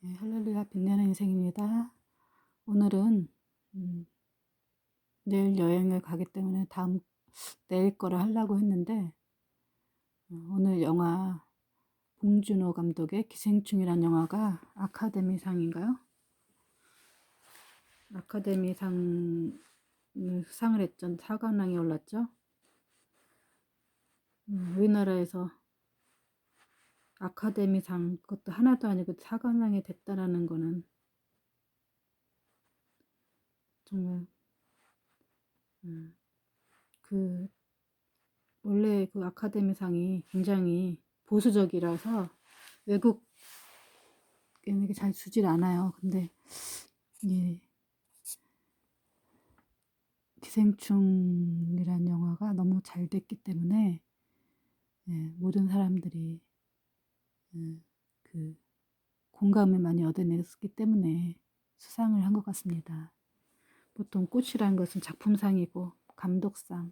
네, 할렐루야 빛나는 인생입니다. 오늘은 내일 여행을 가기 때문에 내일 거를 하려고 했는데 오늘 영화 봉준호 감독의 기생충이란 영화가 아카데미상인가요? 아카데미상을 수상을 했죠. 사관왕에 올랐죠. 우리나라에서 아카데미상 그것도 하나도 아니고 사관왕이 됐다라는 거는 정말 그 원래 그 아카데미상이 굉장히 보수적이라서 외국에는 잘 주질 않아요. 근데 이 기생충이란 영화가 너무 잘 됐기 때문에 모든 사람들이 그 공감을 많이 얻어냈기 때문에 수상을 한 것 같습니다. 보통 꽃이라는 것은 작품상이고 감독상이죠.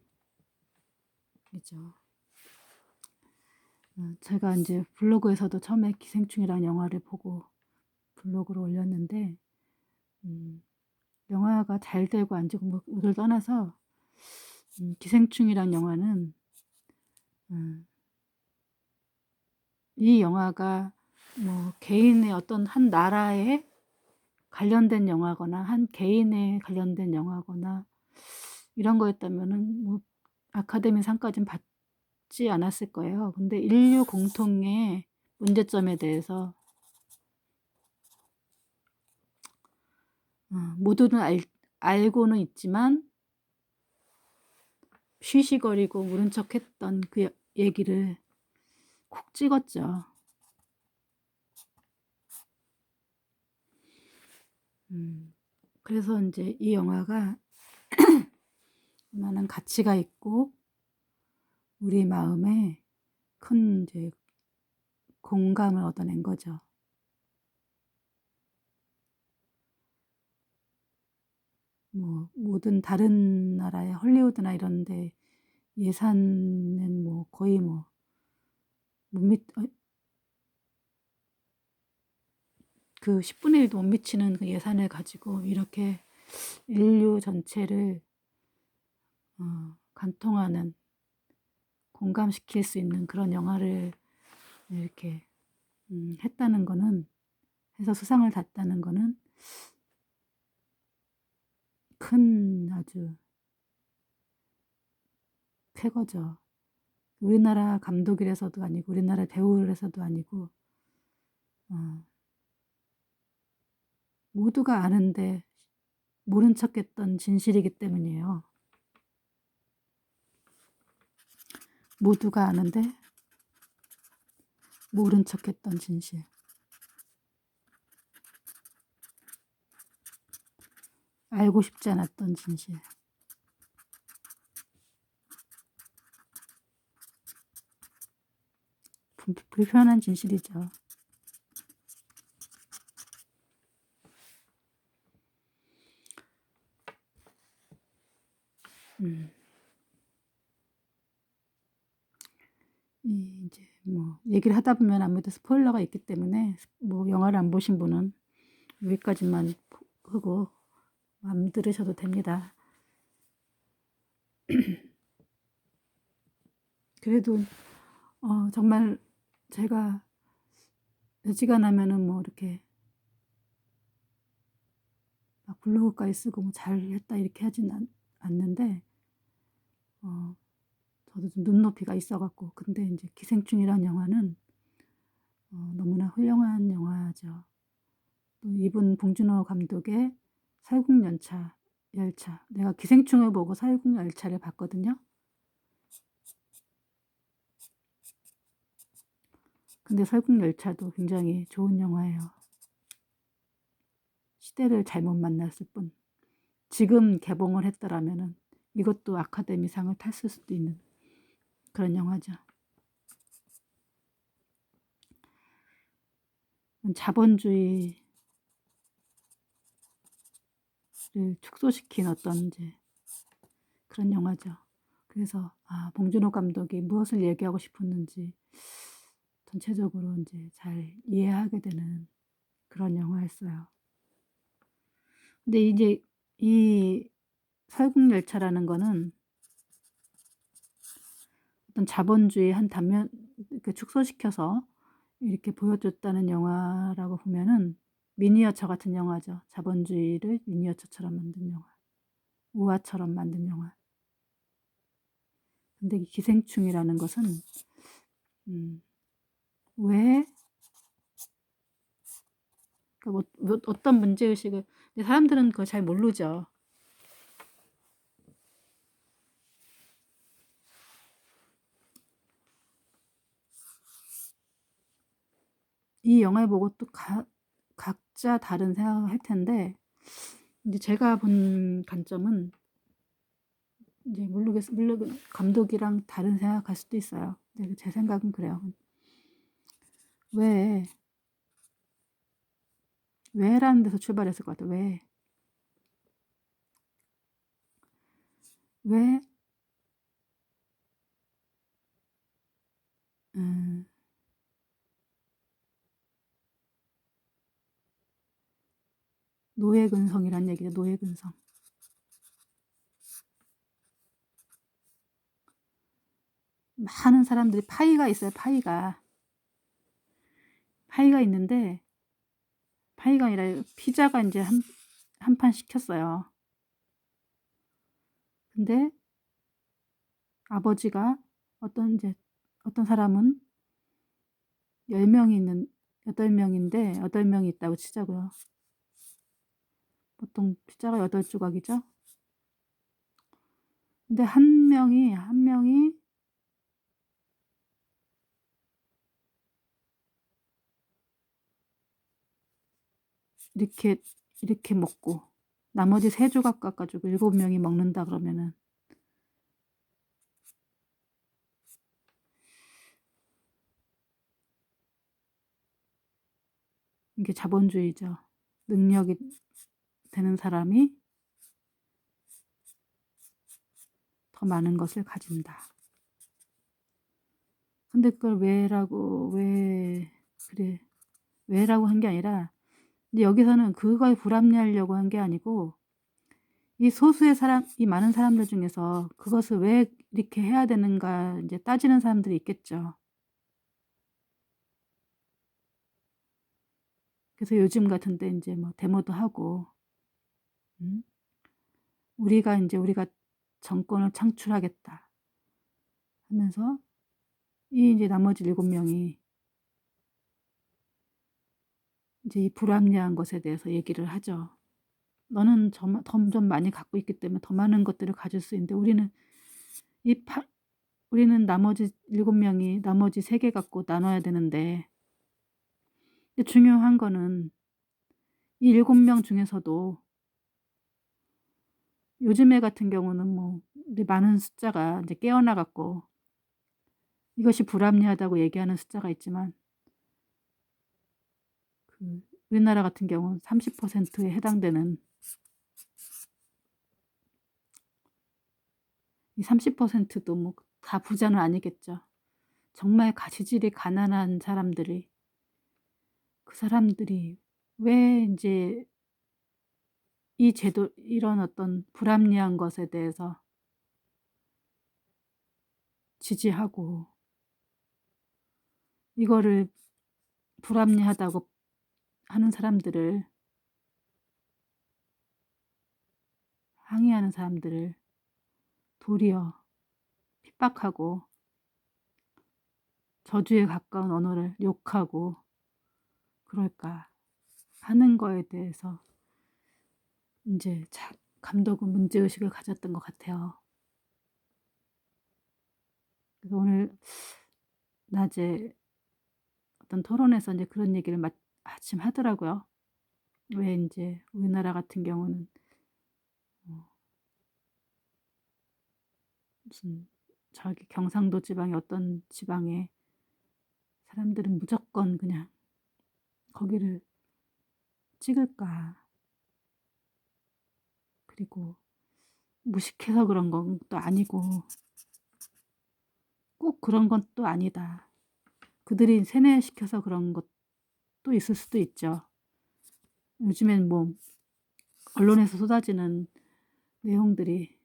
제가 이제 블로그에서도 처음에 기생충이라는 영화를 보고 블로그로 올렸는데 영화가 잘 되고 안 되고 뭐를 떠나서 기생충이란 영화는 이 영화가 뭐 개인의 어떤 한 나라에 관련된 영화거나 한 개인에 관련된 영화거나 이런 거였다면은 뭐 아카데미 상까지는 받지 않았을 거예요. 근데 인류 공통의 문제점에 대해서 모두는 알고는 있지만 쉬쉬거리고 모른 척했던 그 얘기를 콕 찍었죠. 그래서 이제 이 영화가 많은 가치가 있고 우리 마음에 큰 이제 공감을 얻어낸 거죠. 뭐 모든 다른 나라의 헐리우드나 이런데 예산은 뭐 거의 뭐 그 10분의 1도 못 미치는 그 예산을 가지고 이렇게 인류 전체를 관통하는 공감시킬 수 있는 그런 영화를 이렇게 했다는 거는 해서 수상을 탔다는 거는 큰 아주 쾌거죠. 우리나라 감독이라서도 아니고 우리나라 배우라서도 아니고 모두가 아는데 모른 척했던 진실이기 때문이에요. 모두가 아는데 모른 척했던 진실. 알고 싶지 않았던 진실. 불편한 진실이죠. 이제 뭐 얘기를 하다 보면 아무래도 스포일러가 있기 때문에 뭐 영화를 안 보신 분은 여기까지만 하고 안 들으셔도 됩니다. 그래도 정말 제가 어지간하면은 뭐 이렇게 막 블로그까지 쓰고 뭐 잘했다 이렇게 하진 않는데 저도 좀 눈높이가 있어갖고 근데 이제 기생충이라는 영화는 너무나 훌륭한 영화죠. 또 이분 봉준호 감독의 열차 내가 기생충을 보고 열차를 봤거든요. 근데 열차도 굉장히 좋은 영화예요. 시대를 잘못 만났을 뿐. 지금 개봉을 했더라면은 이것도 아카데미상을 탔을 수도 있는 그런 영화죠. 자본주의를 축소시킨 어떤 이제 그런 영화죠. 그래서 봉준호 감독이 무엇을 얘기하고 싶었는지 전체적으로 이제 잘 이해하게 되는 그런 영화였어요. 근데 이제 이 설국열차라는 거는 어떤 자본주의 한 단면 이렇게 축소시켜서 이렇게 보여줬다는 영화라고 보면은 미니어처 같은 영화죠. 자본주의를 미니어처처럼 만든 영화. 우화처럼 만든 영화. 근데 이 기생충이라는 것은 왜 그러니까 어떤 문제의식을 근데 사람들은 그걸 잘 모르죠. 이 영화를 보고 또 각자 다른 생각을 할 텐데 이제 제가 본 관점은 이제 물론 감독이랑 다른 생각할 수도 있어요. 근데 제 생각은 그래요. 왜라는 데서 출발했을 것 같아요. 왜 노예근성이란 얘기죠. 노예근성. 많은 사람들이 파이가 있어요. 파이가 있는데 파이가 아니라 피자가 이제 한 판 시켰어요. 근데 아버지가 어떤 사람은 8명인데 8명이 있다고 치자고요. 보통 피자가 8조각이죠. 근데 한 명이 이렇게 먹고 나머지 3조각 깎아주고 7명이 먹는다 그러면은 이게 자본주의죠. 능력이 되는 사람이 더 많은 것을 가진다. 근데 그걸 왜라고 한 게 아니라 근데 여기서는 그걸 불합리하려고 한 게 아니고 이 많은 사람들 중에서 그것을 왜 이렇게 해야 되는가 이제 따지는 사람들이 있겠죠. 그래서 요즘 같은 때 이제 뭐 데모도 하고 음? 우리가 정권을 창출하겠다 하면서 이제 나머지 7명이 이제 이 불합리한 것에 대해서 얘기를 하죠. 너는 좀 많이 갖고 있기 때문에 더 많은 것들을 가질 수 있는데 우리는 나머지 7명이 나머지 3개 갖고 나눠야 되는데 중요한 거는 이 7명 중에서도 요즘에 같은 경우는 뭐 많은 숫자가 이제 깨어나 갖고 이것이 불합리하다고 얘기하는 숫자가 있지만 우리나라 같은 경우는 30%에 해당되는 이 30%도 뭐 다 부자는 아니겠죠. 정말 가시질이 가난한 사람들이 그 사람들이 왜 인제 이 제도 이런 어떤 불합리한 것에 대해서 지지하고 이거를 불합리하다고 하는 사람들을 항의하는 사람들을 도리어 핍박하고 저주에 가까운 언어를 욕하고 그럴까 하는 거에 대해서 인제 감독은 문제의식을 가졌던 것 같아요. 그래서 오늘 낮에 어떤 토론에서 인제 그런 얘기를 마침 하더라고요. 왜 인제 우리나라 같은 경우는 무슨 저기 경상도 지방의 어떤 지방에 사람들은 무조건 그냥 거기를 찍을까. 그리고 무식해서 그런 건 또 아니고 꼭 그런 건 또 아니다. 그들이 세뇌시켜서 그런 것도 있을 수도 있죠. 요즘엔 뭐 언론에서 쏟아지는 내용들이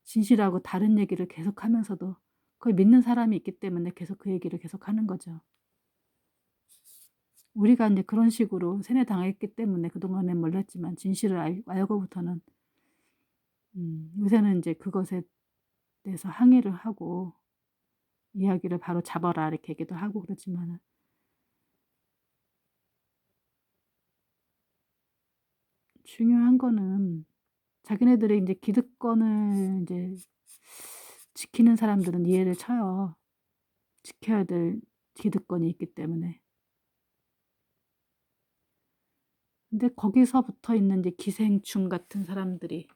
진실하고 다른 얘기를 계속하면서도 그걸 믿는 사람이 있기 때문에 계속 그 얘기를 계속하는 거죠. 우리가 이제 그런 식으로 세뇌당했기 때문에 그동안엔 몰랐지만 진실을 알고부터는 요새는 이제 그것에 대해서 항의를 하고 이야기를 바로 잡아라 이렇게 얘기도 하고 그러지만은 중요한 거는 자기네들이 이제 기득권을 이제 지키는 사람들은 이해를 쳐요. 지켜야 될 기득권이 있기 때문에. 근데 거기서 붙어 있는 이제 기생충 같은 사람들이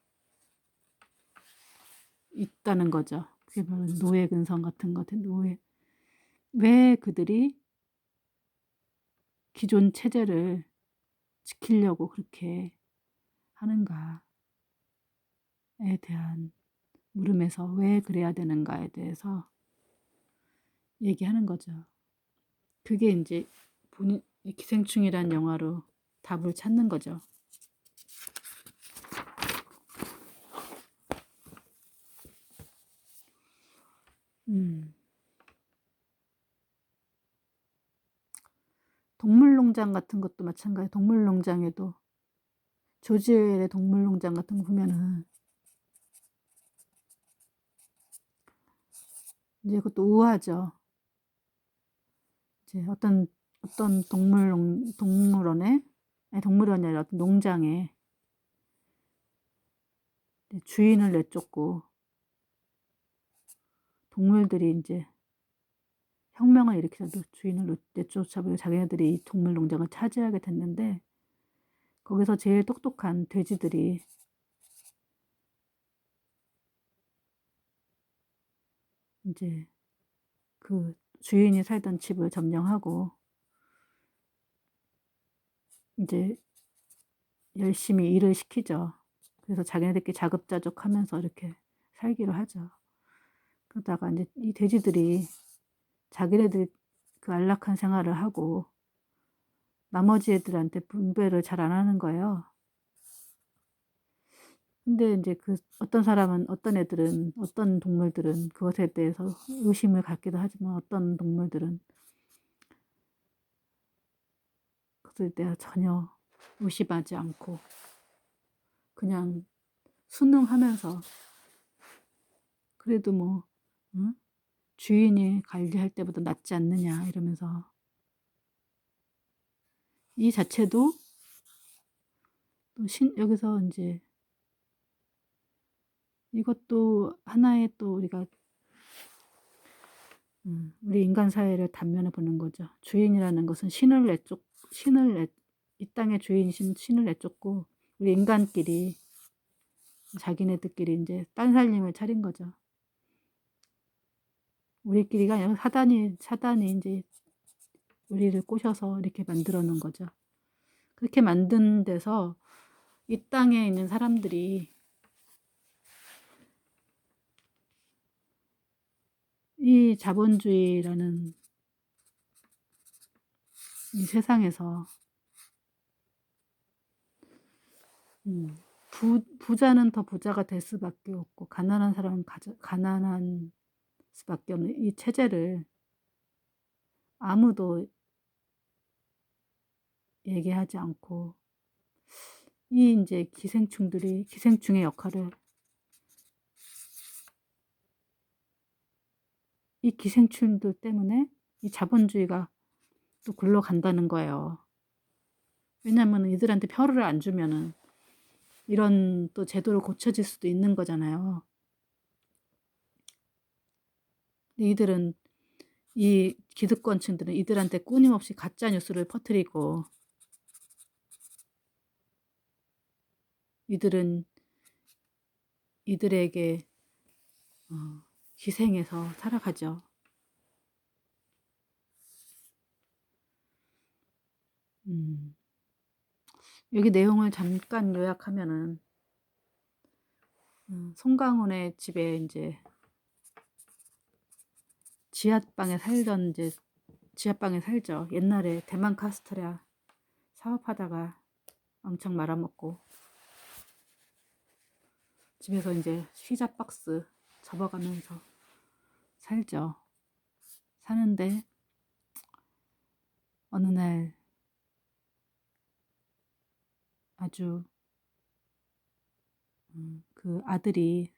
있다는 거죠. 그게 바로 노예 근성 같은 것 같은 왜 그들이 기존 체제를 지키려고 그렇게 하는가에 대한 물음에서 왜 그래야 되는가에 대해서 얘기하는 거죠. 그게 이제 본인 기생충이란 영화로 답을 찾는 거죠. 동물농장 같은 것도 마찬가지. 동물농장에도 조지웰의 동물농장 같은 거 보면은 이제 그것도 우아하죠. 이제 어떤 동물원에 아니 동물원이 아니라 어떤 농장에 주인을 내쫓고 동물들이 이제 혁명을 일으켜서 주인을 내쫓아버리고 자기네들이 이 동물 농장을 차지하게 됐는데 거기서 제일 똑똑한 돼지들이 이제 그 주인이 살던 집을 점령하고 이제 열심히 일을 시키죠. 그래서 자기네들끼리 자급자족하면서 이렇게 살기로 하죠. 그러다가 이제 이 돼지들이 자기네들 그 안락한 생활을 하고 나머지 애들한테 분배를 잘 안 하는 거예요. 근데 이제 그 어떤 사람은 어떤 애들은 어떤 동물들은 그것에 대해서 의심을 갖기도 하지만 어떤 동물들은 그것에 대해 전혀 의심하지 않고 그냥 순응하면서 그래도 뭐 응? 주인이 관리할 때보다 낫지 않느냐 이러면서 이 자체도 또 여기서 이제 이것도 하나의 또 우리가 우리 인간 사회를 단면에 보는 거죠. 주인이라는 것은 이 땅의 주인이신 신을 내쫓고 우리 인간끼리 자기네들끼리 이제 딴 살림을 차린 거죠. 우리끼리가 아니라 사단이 이제 우리를 꼬셔서 이렇게 만들어 놓은 거죠. 그렇게 만든 데서 이 땅에 있는 사람들이 이 자본주의라는 이 세상에서 부자는 더 부자가 될 수밖에 없고 가난한 사람은 가난한 수밖에 없는 이 체제를 아무도 얘기하지 않고 이 이제 기생충의 역할을 이 기생충들 때문에 이 자본주의가 또 굴러간다는 거예요. 왜냐하면 이들한테 표를 안 주면은 이런 또 제도를 고쳐질 수도 있는 거잖아요. 이들은 이 기득권층들은 이들한테 끊임없이 가짜 뉴스를 퍼뜨리고 이들은 이들에게 희생해서 살아가죠. 여기 내용을 잠깐 요약하면은 송강호의 집에 이제 지하방에 살죠. 옛날에 대만 카스테라 사업하다가 엄청 말아먹고 집에서 이제 피자 박스 접어가면서 살죠. 사는데 어느 날 아주 그 아들이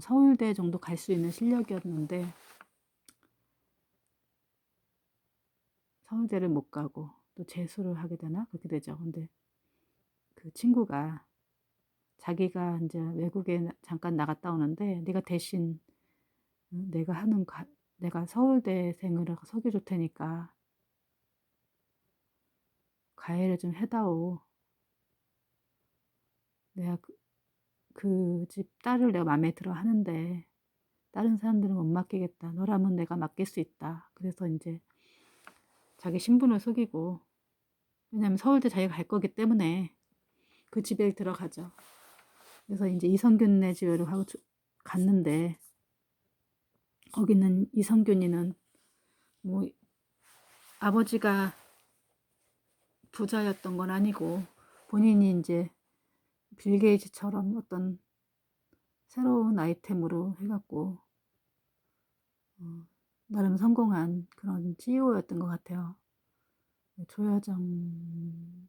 서울대 정도 갈 수 있는 실력이었는데 서울대를 못 가고 또 재수를 하게 되나 그렇게 되죠. 근데 그 친구가 자기가 이제 외국에 잠깐 나갔다 오는데 네가 대신 내가 하는 내가 서울대생을 속여 줄 테니까 가해를 좀 해다오. 내가 그 집 딸을 내가 마음에 들어 하는데 다른 사람들은 못 맡기겠다. 너라면 내가 맡길 수 있다. 그래서 이제 자기 신분을 속이고, 왜냐면 서울대 자기가 갈 거기 때문에 그 집에 들어가죠. 그래서 이제 이성균네 집으로 하고 갔는데 거기는 이성균이는 뭐 아버지가 부자였던 건 아니고 본인이 이제 빌 게이츠처럼 어떤 새로운 아이템으로 해갖고 나름 성공한 그런 CEO였던 것 같아요. 조여정이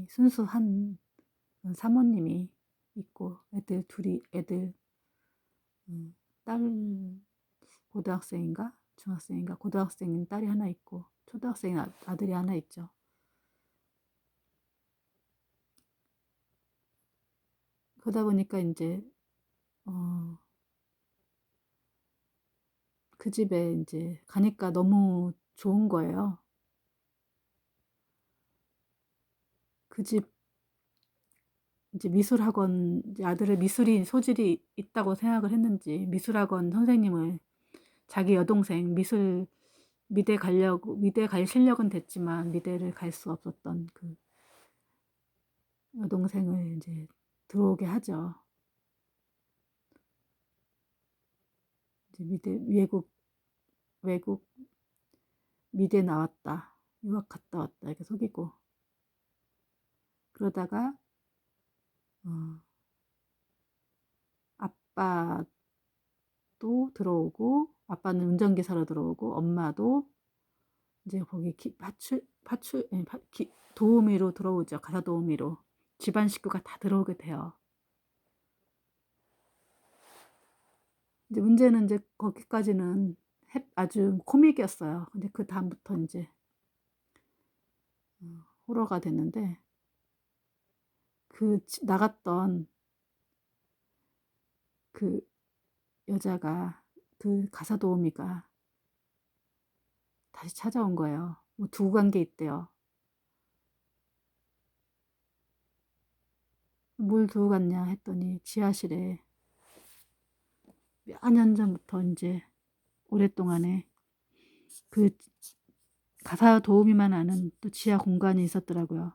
순수한 사모님이 있고 애들 딸 고등학생인가 중학생인가 고등학생인 딸이 하나 있고 초등학생 아들이 하나 있죠. 그러다 보니까 이제 그 집에 이제 가니까 너무 좋은 거예요. 그 집 이제 미술학원 이제 아들의 미술이 소질이 있다고 생각을 했는지 미술학원 선생님을 자기 여동생 미대 갈 실력은 됐지만 미대를 갈 수 없었던 그 여동생을 이제 들어오게 하죠. 이제 외국 미대 나왔다. 유학 갔다 왔다. 이렇게 속이고. 그러다가, 아빠도 들어오고, 아빠는 운전기사로 들어오고, 엄마도 이제 거기 도우미로 들어오죠. 가사 도우미로. 집안 식구가 다 들어오게 돼요. 이제 문제는 이제 거기까지는 아주 코믹이었어요. 근데 그 다음부터 이제 호러가 됐는데 나갔던 그 여자가 그 가사 도우미가 다시 찾아온 거예요. 뭐 두고 간 게 있대요. 뭘 두고 갔냐 했더니 지하실에 몇 년 전부터 이제 오랫동안에 그 가사 도우미만 아는 또 지하 공간이 있었더라고요.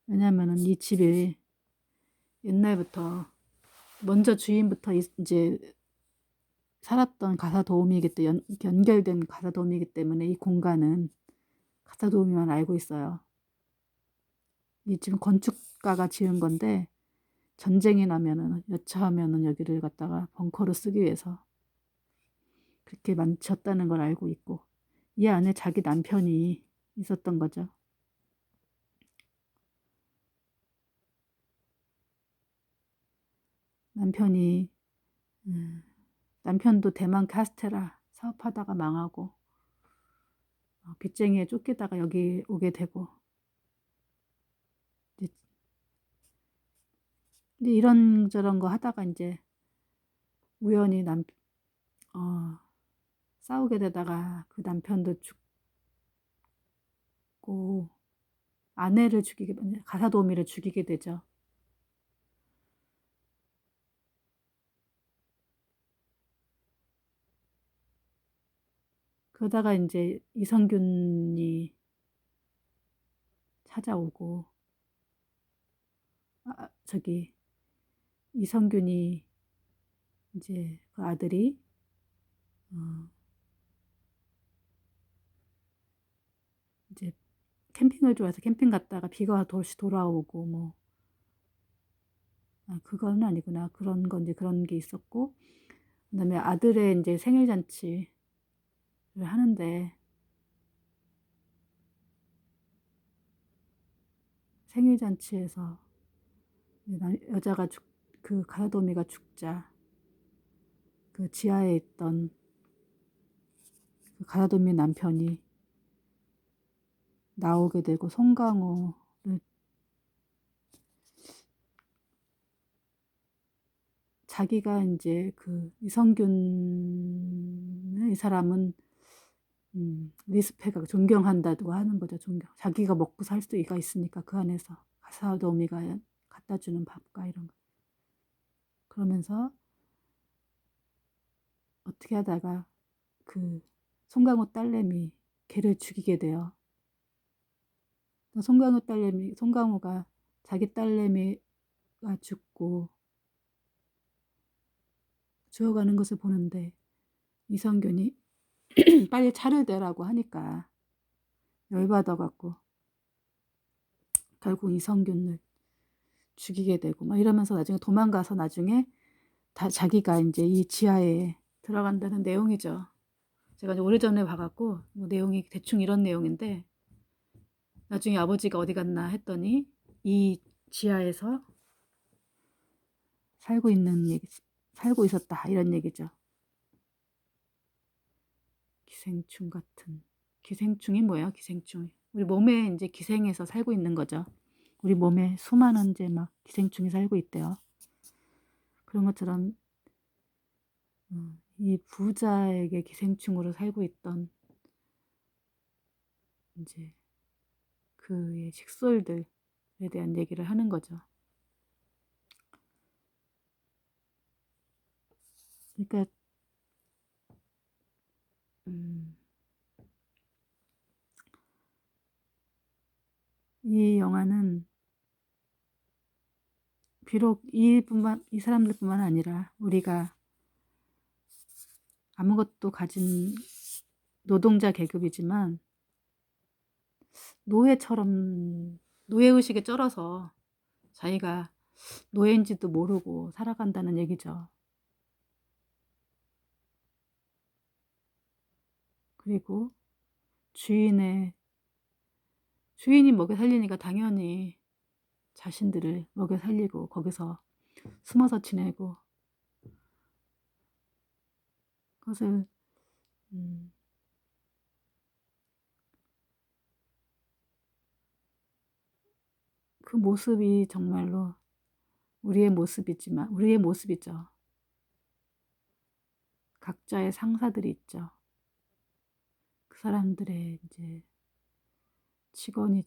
왜냐면은 이 집이 옛날부터 먼저 주인부터 이제 살았던 가사 도우미이기 때문에 연결된 가사 도우미이기 때문에 이 공간은 가사 도우미만 알고 있어요. 이 지금 건축가가 지은 건데 전쟁이 나면은 여차하면은 여기를 갖다가 벙커로 쓰기 위해서 그렇게 만졌다는 걸 알고 있고 이 안에 자기 남편이 있었던 거죠. 남편도 대만 카스테라 사업하다가 망하고 빚쟁이에 쫓기다가 여기 오게 되고 이제 이런저런 거 하다가 이제 우연히 싸우게 되다가 그 남편도 죽고 가사 도우미를 죽이게 되죠. 그러다가 이제 이성균이 찾아오고 이성균이 이제 그 아들이 이제 캠핑을 좋아해서 캠핑 갔다가 비가 다시 돌아오고 뭐 그건 아니구나. 그런 건 이제 그런 게 있었고, 그다음에 아들의 이제 생일 잔치를 하는데 생일 잔치에서 여자가 그 가사도우미가 죽자 그 지하에 있던 그 가사도우미 남편이 나오게 되고 송강호를 자기가 이제 그 이성균 이 사람은 리스펙하고 존경한다고 하는 거죠. 존경. 자기가 먹고 살 수가 있으니까 그 안에서 가사도우미가 갖다 주는 밥과 이런 거. 그러면서 어떻게 하다가 그 송강호 딸내미 걔를 죽이게 돼요. 송강호가 자기 딸내미가 죽고 죽어가는 것을 보는데 이성균이 빨리 차를 대라고 하니까 열받아갖고 결국 이성균을 죽이게 되고 막 이러면서 나중에 도망가서 나중에 다 자기가 이제 이 지하에 들어간다는 내용이죠. 제가 이제 오래전에 봐갖고 뭐 내용이 대충 이런 내용인데 나중에 아버지가 어디 갔나 했더니 이 지하에서 살고 있었다 이런 얘기죠. 기생충이 뭐예요? 기생충이 우리 몸에 이제 기생해서 살고 있는 거죠. 우리 몸에 수많은 이제 막 기생충이 살고 있대요. 그런 것처럼 이 부자에게 기생충으로 살고 있던 이제 그의 식솔들에 대한 얘기를 하는 거죠. 그러니까 이 영화는 비록 이 사람들뿐만 아니라 우리가 아무것도 가진 노동자 계급이지만 노예의식에 쩔어서 자기가 노예인지도 모르고 살아간다는 얘기죠. 그리고 주인이 먹여 살리니까 당연히 자신들을 먹여 살리고 거기서 숨어서 지내고 그것을 그 모습이 정말로 우리의 모습이죠. 각자의 상사들이 있죠. 그 사람들의 이제 직원으로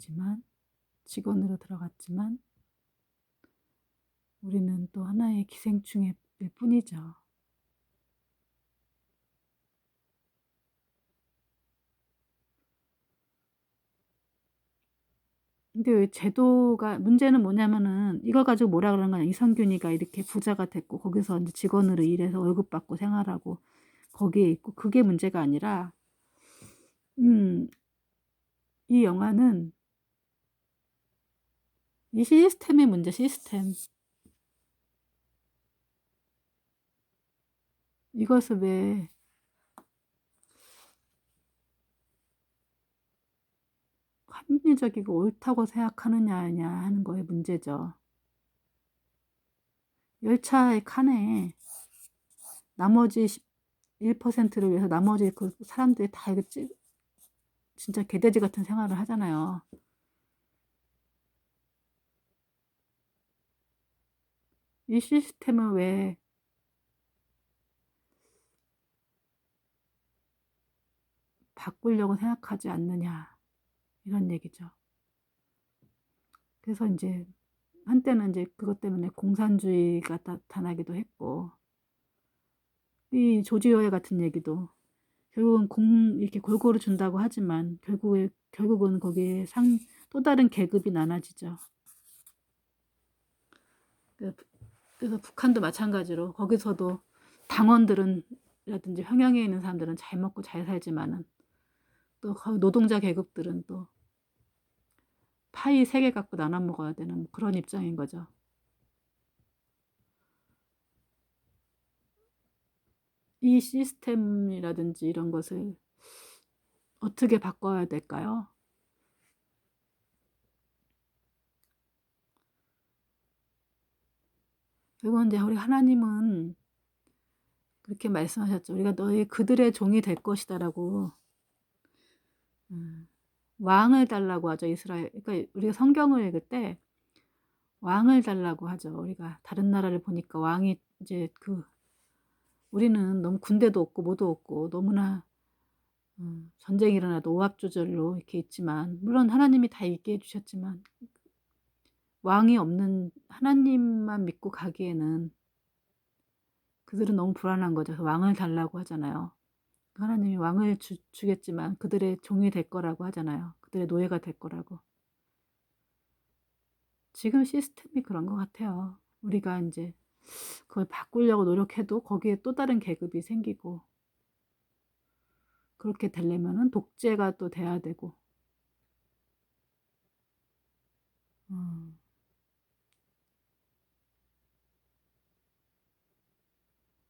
들어갔지만 우리는 또 하나의 기생충일 뿐이죠. 근데 왜 문제는 뭐냐면은 이걸 가지고 뭐라 그러는 거냐. 이성균이가 이렇게 부자가 됐고 거기서 이제 직원으로 일해서 월급 받고 생활하고 거기에 있고 그게 문제가 아니라 이 영화는 이 시스템의 문제, 시스템. 이것을 왜 합리적이고 옳다고 생각하느냐 하는 거의 문제죠. 열차의 칸에 나머지 1%를 위해서 나머지 그 사람들이 다 이거 진짜 개돼지 같은 생활을 하잖아요. 이 시스템을 왜 바꾸려고 생각하지 않느냐 이런 얘기죠. 그래서 이제 한때는 이제 그것 때문에 공산주의가 나타나기도 했고 이 조지 오웰 같은 얘기도 결국은 이렇게 골고루 준다고 하지만 결국은 거기에 또 다른 계급이 나눠지죠. 그래서 북한도 마찬가지로 거기서도 당원들은라든지 평양에 있는 사람들은 잘 먹고 잘 살지만은 또 노동자 계급들은 또 파이 3개 갖고 나눠 먹어야 되는 뭐 그런 입장인 거죠. 이 시스템이라든지 이런 것을 어떻게 바꿔야 될까요? 그리고 이제 우리 하나님은 그렇게 말씀하셨죠. 우리가 너희 그들의 종이 될 것이다라고. 왕을 달라고 하죠, 이스라엘. 그러니까 우리가 성경을 읽을 때 왕을 달라고 하죠. 우리가 다른 나라를 보니까 왕이 이제 우리는 너무 군대도 없고 뭐도 없고 너무나 전쟁이 일어나도 오합조절로 이렇게 있지만, 물론 하나님이 다 있게 해주셨지만 왕이 없는 하나님만 믿고 가기에는 그들은 너무 불안한 거죠. 그래서 왕을 달라고 하잖아요. 하나님이 왕을 주겠지만 그들의 종이 될 거라고 하잖아요. 그들의 노예가 될 거라고. 지금 시스템이 그런 것 같아요. 우리가 이제 그걸 바꾸려고 노력해도 거기에 또 다른 계급이 생기고, 그렇게 되려면은 독재가 또 돼야 되고.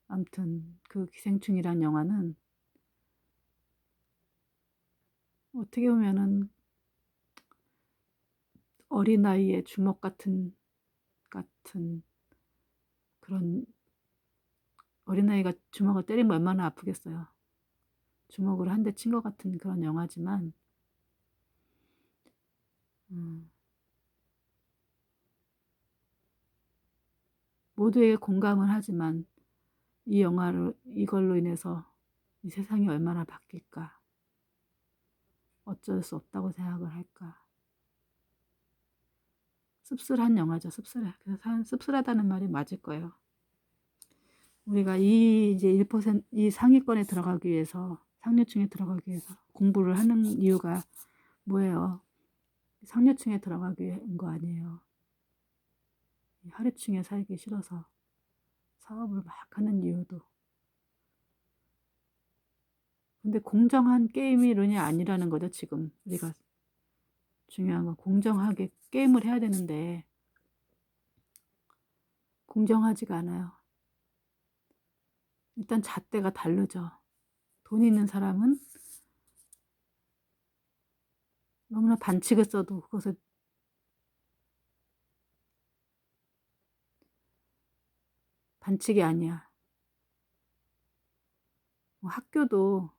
아무튼 그 기생충이란 영화는 어떻게 보면은 어린아이의 주먹 같은 그런, 어린아이가 주먹을 때리면 얼마나 아프겠어요. 주먹으로 한 대 친 것 같은 그런 영화지만, 모두에게 공감을 하지만 이걸로 인해서 이 세상이 얼마나 바뀔까, 어쩔 수 없다고 생각을 할까. 씁쓸한 영화죠. 씁쓸해. 그래서 씁쓸하다는 말이 맞을 거예요. 우리가 이제 1%, 이 상위권에 들어가기 위해서, 상류층에 들어가기 위해서 공부를 하는 이유가 뭐예요? 상류층에 들어가기 위한 거 아니에요. 하류층에 살기 싫어서 사업을 막 하는 이유도. 근데 공정한 게임이 론이 아니라는 거죠. 지금 우리가 중요한 건 공정하게 게임을 해야 되는데 공정하지가 않아요. 일단 잣대가 다르죠. 돈 있는 사람은 너무나 반칙을 써도 그것을 반칙이 아니야. 뭐 학교도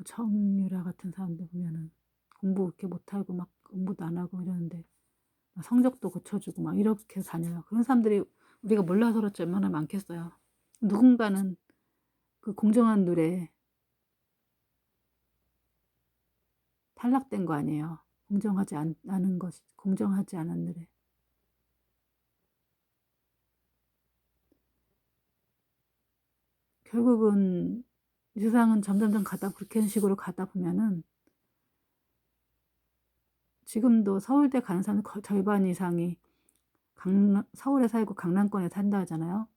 정유라 같은 사람들 보면은 공부 그렇게 못하고 막 공부도 안 하고 이러는데 성적도 고쳐주고 막 이렇게 다녀요. 그런 사람들이 우리가 몰라서 그렇지 얼마나 많겠어요. 누군가는 그 공정한 룰에 탈락된 거 아니에요. 공정하지 않은 것이, 공정하지 않은 룰에. 결국은 이 세상은 점점점 그렇게 식으로 가다 보면은, 지금도 서울대 가는 사람 절반 이상이 서울에 살고 강남권에 산다 하잖아요.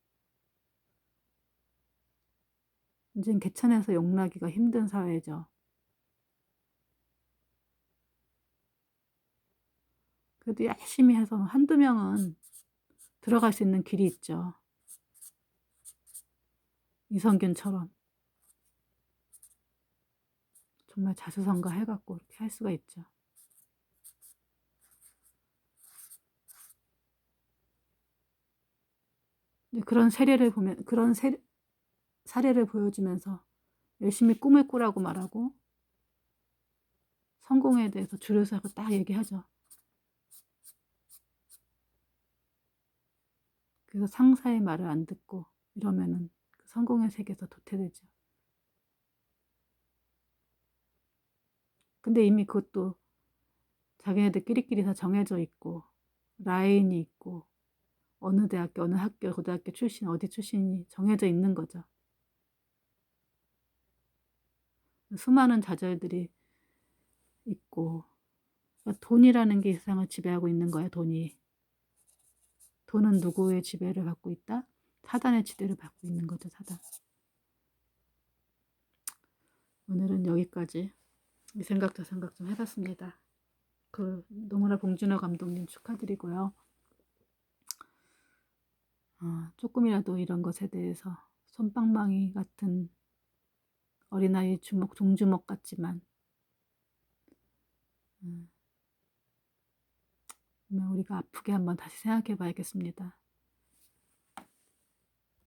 이제는 개천에서 용나기가 힘든 사회죠. 그래도 열심히 해서 한두 명은 들어갈 수 있는 길이 있죠. 이성균처럼 정말 자수성가 해갖고 이렇게 할 수가 있죠. 그런 사례를 보여주면서 열심히 꿈을 꾸라고 말하고 성공에 대해서 줄을 서고 딱 얘기하죠. 그래서 상사의 말을 안 듣고 이러면은 그 성공의 세계에서 도태되죠. 근데 이미 그것도 자기네들끼리끼리 다 정해져 있고 라인이 있고 어느 대학교, 어느 학교, 고등학교 출신, 어디 출신이 정해져 있는 거죠. 수많은 좌절들이 있고, 그러니까 돈이라는 게 이 세상을 지배하고 있는 거예요. 돈은 누구의 지배를 받고 있다? 사단의 지배를 받고 있는 거죠. 사단. 오늘은 여기까지 이 생각 저 생각 좀 해봤습니다. 너무나 봉준호 감독님 축하드리고요. 조금이라도 이런 것에 대해서 솜방망이 같은 어린아이의 종주먹 같지만 우리가 아프게 한번 다시 생각해 봐야겠습니다.